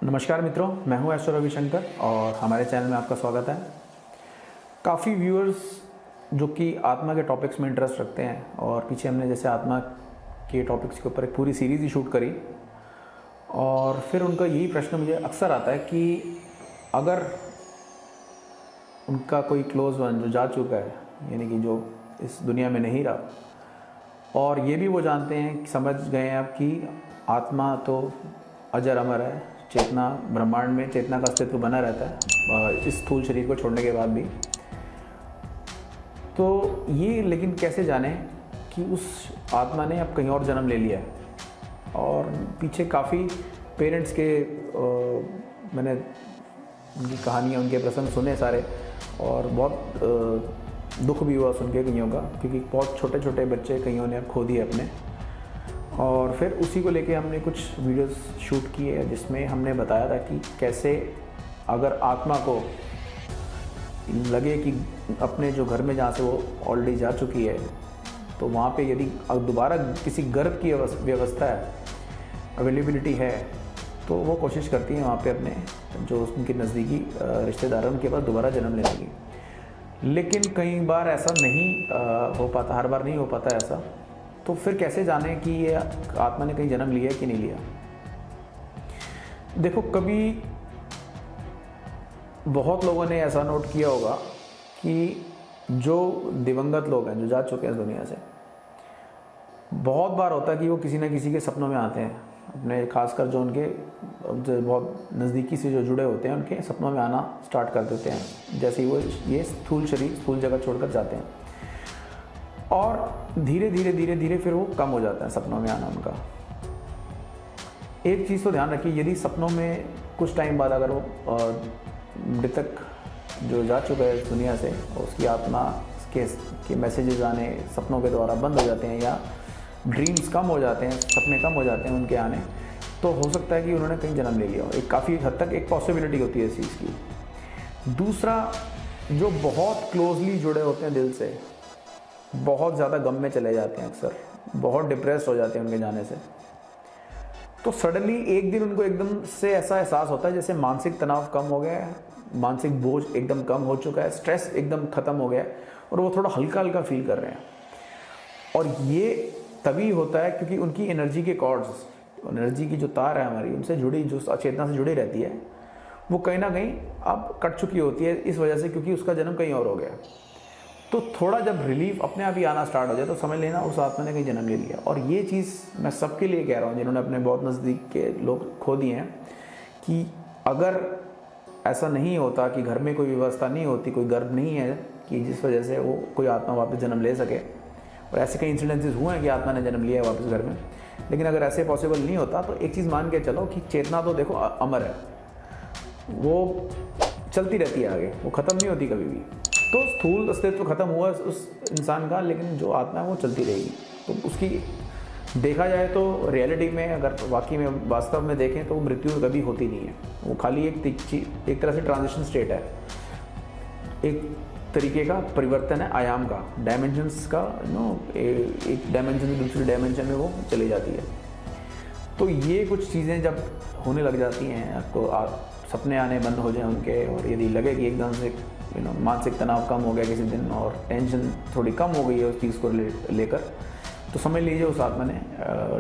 नमस्कार मित्रों, मैं हूं ऐश्वर्य रविशंकर और हमारे चैनल में आपका स्वागत है। काफ़ी व्यूअर्स जो कि आत्मा के टॉपिक्स में इंटरेस्ट रखते हैं और पीछे हमने जैसे आत्मा के टॉपिक्स के ऊपर एक पूरी सीरीज़ ही शूट करी और फिर उनका यही प्रश्न मुझे अक्सर आता है कि अगर उनका कोई क्लोज वन जो जा चुका है, यानी कि जो इस दुनिया में नहीं रहा, और ये भी वो जानते हैं, समझ गए हैं अब कि आत्मा तो अजर अमर है, चेतना ब्रह्मांड में चेतना का अस्तित्व बना रहता है इस स्थूल शरीर को छोड़ने के बाद भी। तो ये लेकिन कैसे जाने कि उस आत्मा ने अब कहीं और जन्म ले लिया है। और पीछे काफ़ी पेरेंट्स के मैंने उनकी कहानियाँ, उनके प्रसंग सुने सारे, और बहुत दुख भी हुआ सुन के कईयों का, क्योंकि बहुत छोटे छोटे बच्चे कईयों ने अब खो दिए अपने। और फिर उसी को लेके हमने कुछ वीडियोस शूट किए जिसमें हमने बताया था कि कैसे अगर आत्मा को लगे कि अपने जो घर में जहाँ से वो ऑलरेडी जा चुकी है, तो वहाँ पे यदि दोबारा किसी गर्भ की व्यवस्था है, अवेलेबिलिटी है, तो वो कोशिश करती है वहाँ पे अपने जो उनके नज़दीकी रिश्तेदार हैं उनके पास दोबारा जन्म लेने की। लेकिन कई बार ऐसा नहीं हो पाता, हर बार नहीं हो पाता ऐसा। तो फिर कैसे जाने कि ये आत्मा ने कहीं जन्म लिया कि नहीं लिया। देखो, कभी बहुत लोगों ने ऐसा नोट किया होगा कि जो दिवंगत लोग हैं, जो जा चुके हैं इस दुनिया से, बहुत बार होता है कि वो किसी न किसी के सपनों में आते हैं अपने, खासकर जो उनके जो बहुत नज़दीकी से जो जुड़े होते हैं उनके सपनों में आना स्टार्ट कर देते हैं जैसे ही वो ये स्थूल शरीर, स्थूल जगह छोड़कर जाते हैं। और धीरे धीरे फिर वो कम हो जाता है सपनों में आना उनका। एक चीज़ तो ध्यान रखिए, यदि सपनों में कुछ टाइम बाद अगर वो मृतक जो जा चुका है इस दुनिया से, उसकी आत्मा के मैसेजेस आने सपनों के द्वारा बंद हो जाते हैं, या ड्रीम्स कम हो जाते हैं, सपने कम हो जाते हैं उनके आने, तो हो सकता है कि उन्होंने कहीं जन्म ले लिया हो। एक काफ़ी हद तक एक पॉसिबिलिटी होती है इस चीज़ की। दूसरा, जो बहुत क्लोजली जुड़े होते हैं दिल से, बहुत ज़्यादा गम में चले जाते हैं, अक्सर बहुत डिप्रेस हो जाते हैं उनके जाने से, तो सडनली एक दिन उनको एकदम से ऐसा एहसास होता है जैसे मानसिक तनाव कम हो गया है, मानसिक बोझ एकदम कम हो चुका है, स्ट्रेस एकदम ख़त्म हो गया है और वो थोड़ा हल्का हल्का फील कर रहे हैं। और ये तभी होता है क्योंकि उनकी एनर्जी के कॉर्ड्स, एनर्जी की जो तार है हमारी, उनसे जुड़ी, जो चेतना से जुड़ी रहती है, वो कहीं ना कहीं अब कट चुकी होती है इस वजह से, क्योंकि उसका जन्म कहीं और हो गया। तो थोड़ा जब रिलीफ अपने आप ही आना स्टार्ट हो जाए तो समझ लेना उस आत्मा ने कहीं जन्म ले लिया। और ये चीज़ मैं सबके लिए कह रहा हूँ जिन्होंने अपने बहुत नज़दीक के लोग खो दिए हैं, कि अगर ऐसा नहीं होता कि घर में कोई व्यवस्था नहीं होती, कोई गर्भ नहीं है कि जिस वजह से वो कोई आत्मा वापस जन्म ले सके, और ऐसे कई इंसिडेंसेस हुए हैं कि आत्मा ने जन्म लिया है वापस घर में, लेकिन अगर ऐसे पॉसिबल नहीं होता तो एक चीज़ मान के चलो कि चेतना तो देखो अमर है, वो चलती रहती है आगे, वो ख़त्म नहीं होती कभी भी। तो स्थूल अस्तित्व खत्म हुआ उस इंसान का, लेकिन जो आत्मा है वो चलती रहेगी। तो उसकी देखा जाए तो रियलिटी में, अगर वाकई में वास्तव में देखें तो मृत्यु कभी होती नहीं है। वो खाली एक तरह से ट्रांजिशन स्टेट है, एक तरीके का परिवर्तन है आयाम का, डायमेंशंस का, एक डायमेंशन से दूसरी डायमेंशन में वो चली जाती है। तो ये कुछ चीज़ें जब होने लग जाती हैं, आपको सपने आने बंद हो जाए उनके, और यदि लगे कि एकदम से मानसिक तनाव कम हो गया किसी दिन और टेंशन थोड़ी कम हो गई है उस चीज़ को लेकर, तो समझ लीजिए उस आत्मा ने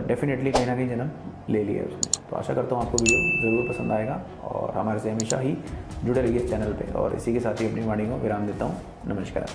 डेफिनेटली कहीं ना कहीं जन्म ले लिया है उसने। तो आशा करता हूँ आपको वीडियो ज़रूर पसंद आएगा और हमारे से हमेशा ही जुड़े रहिए इस चैनल पे। और इसी के साथ ही अपनी वाणी को विराम देता हूँ। नमस्कार।